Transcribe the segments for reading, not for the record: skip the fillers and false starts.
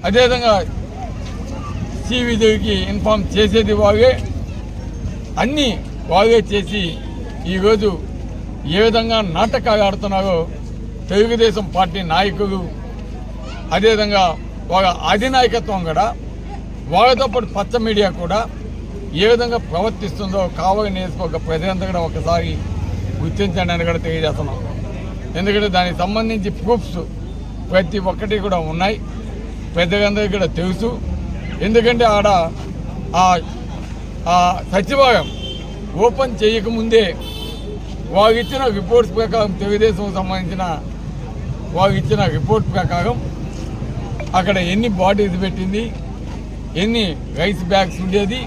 అదేవిధంగా విజయ్కి ఇన్ఫామ్ చేసేది వాగే, అన్నీ వాగే చేసి ఈరోజు ఏ విధంగా నాటకాలు ఆడుతున్నారో తెలుగుదేశం పార్టీ నాయకులు, అదేవిధంగా వాళ్ళ అధినాయకత్వం కూడా, వాళ్ళతో పాటు పచ్చ మీడియా కూడా ఏ విధంగా ప్రవర్తిస్తుందో కావలి నియోజకవర్గ ప్రజలంతా కూడా ఒకసారి గుర్తించండి అని కూడా తెలియజేస్తున్నాం. ఎందుకంటే దానికి సంబంధించి ప్రూఫ్స్ ప్రతి ఒక్కటి కూడా ఉన్నాయి, పెద్దలందరికీ కూడా తెలుసు. ఎందుకంటే ఆడ ఆ సచివాలయం ఓపెన్ చేయకముందే వాళ్ళు ఇచ్చిన రిపోర్ట్స్ ప్రకారం, తెలుగుదేశం సంబంధించిన వాళ్ళు ఇచ్చిన రిపోర్ట్ ప్రకారం అక్కడ ఎన్ని బాటిల్స్ పెట్టింది, ఎన్ని రైస్ బ్యాగ్స్ ఉండేది,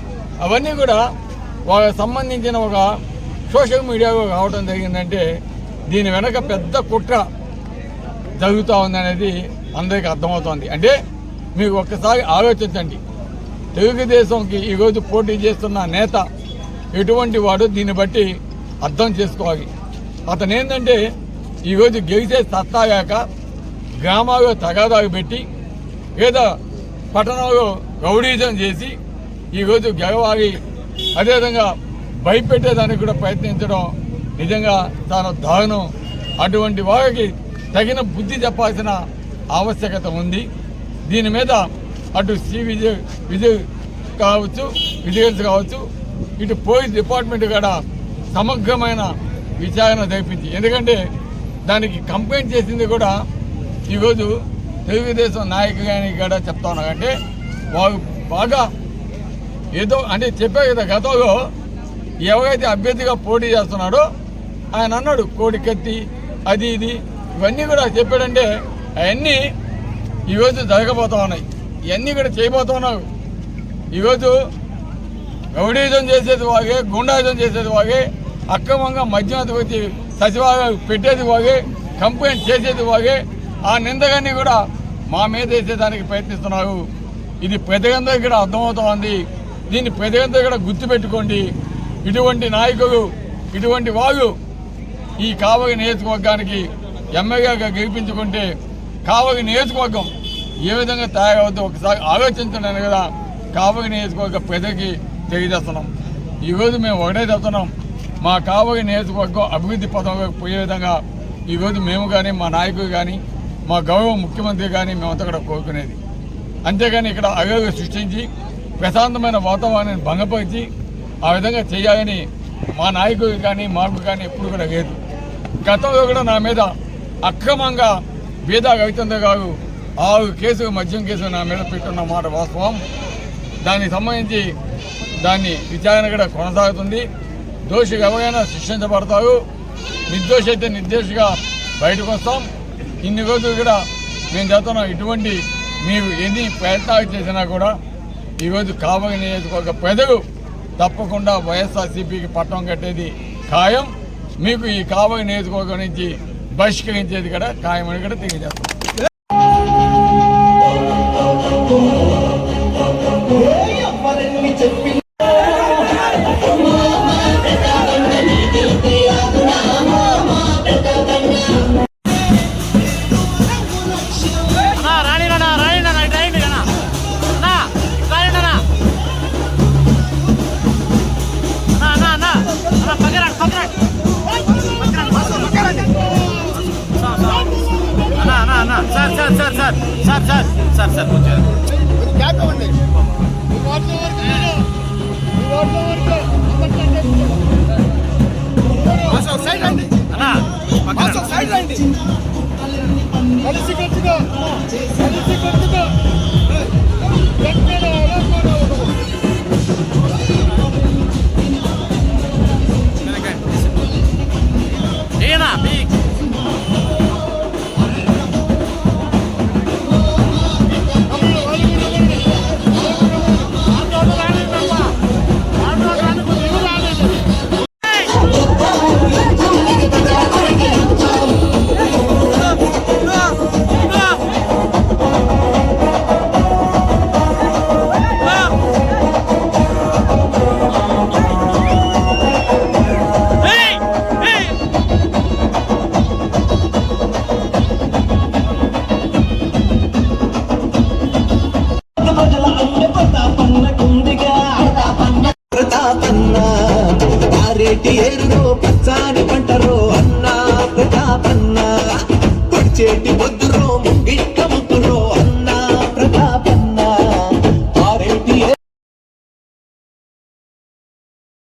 అవన్నీ కూడా వాళ్ళకి సంబంధించిన ఒక సోషల్ మీడియాలో రావడం జరిగిందంటే దీని వెనక పెద్ద కుట్ర జరుగుతూ ఉందనేది అందరికీ అర్థమవుతోంది. అంటే మీకు ఒక్కసారి ఆలోచించండి, తెలుగుదేశంకి ఈరోజు పోటీ చేస్తున్న నేత ఎటువంటి వాడు దీన్ని బట్టి అర్థం చేసుకోవాలి. అతను ఏంటంటే ఈరోజు గెలిచే సత్తాగాక గ్రామాల్లో తగాదాలు పెట్టి లేదా పట్టణంలో రౌడీజం చేసి ఈరోజు గెలవాలి, అదేవిధంగా భయపెట్టేదానికి కూడా ప్రయత్నించడం నిజంగా తాను దారుణం. అటువంటి వారికి తగిన బుద్ధి చెప్పాల్సిన ఆవశ్యకత ఉంది. దీని మీద అటు విజయ్ కావచ్చు, విజిలెన్స్ కావచ్చు, ఇటు పోలీస్ డిపార్ట్మెంట్ కూడా సమగ్రమైన విచారణ జరిపించి, ఎందుకంటే దానికి కంప్లైంట్ చేసింది కూడా ఈరోజు తెలుగుదేశం నాయకుగానికి కూడా చెప్తా ఉన్నారు. అంటే వాళ్ళు బాగా ఏదో అంటే చెప్పే కదా, గతంలో ఎవరైతే అభ్యర్థిగా పోటీ చేస్తున్నాడో ఆయన అన్నాడు కోడికత్తి అది ఇది ఇవన్నీ కూడా చెప్పాడంటే అవన్నీ ఈరోజు జరగబోతూ ఉన్నాయి, ఇవన్నీ కూడా చేయబోతున్నారు. ఈరోజు రౌడీజం చేసేది వాగే, గుండాయిజం చేసేది వాగే, అక్రమంగా మధ్యమతి వచ్చి సచివాలయాలు పెట్టేది వాగే, కంప్లైంట్ చేసేది వాగే, ఆ నిందగాన్ని కూడా మా మీద వేసేదానికి ప్రయత్నిస్తున్నారు. ఇది ప్రజలందరికీ కూడా అర్థమవుతోంది. దీన్ని ప్రజలందరూ కూడా గుర్తుపెట్టుకోండి. ఇటువంటి నాయకులు, ఇటువంటి వాళ్ళు ఈ కావలి నియోజకవర్గానికి ఎమ్మెల్యేగా గెలిపించుకుంటే కావలి నియోజకవర్గం ఏ విధంగా తయారవుద్దో ఒకసారి ఆలోచించండి కదా కావలి నియోజకవర్గ ప్రజలకి తెలియజేస్తున్నాం. ఈరోజు మేము ఒకటే చెప్తున్నాం, మా కావలి నియోజకవర్గం అభివృద్ధి పదంలో పోయే విధంగా ఈరోజు మేము కానీ, మా నాయకులు కానీ, మా గౌరవ ముఖ్యమంత్రి కానీ మేమంతా కూడా కోరుకునేది. అంతేగాని ఇక్కడ అగలు సృష్టించి ప్రశాంతమైన వాతావరణాన్ని భంగపరిచి ఆ విధంగా చేయాలని మా నాయకులు కానీ, మాకు కానీ ఎప్పుడు కూడా లేదు. గతంలో కూడా నా మీద అక్రమంగా బీదా రవిచంద్ర గారు 6 కేసులు మద్యం కేసులు నా మీద పెట్టున్న మాట వాస్తవం. దానికి సంబంధించి దాన్ని విచారణ కూడా కొనసాగుతుంది. దోషి ఎవరైనా శిక్షించబడతారు, నిర్దోషి అయితే నిర్దోషిగా బయటకు వస్తాం. ఇన్ని రోజులు కూడా మేము చెప్తున్నాం, ఇటువంటి మీరు ఎన్ని ప్రయత్నాలు చేసినా కూడా ఈరోజు కావలి నియోజకవర్గ ప్రజలు తప్పకుండా వైఎస్ఆర్సీపీకి పట్టం కట్టేది ఖాయం. మీకు ఈ కావలి నియోజకవర్గం నుంచి బహిష్కరించేది కూడా ఖాయమని కూడా తెలియజేస్తాం. సార్ పారేటి ఏరురో పచ్చాని పంటరో అన్నా ప్రతాపన్నా పొడిచేటి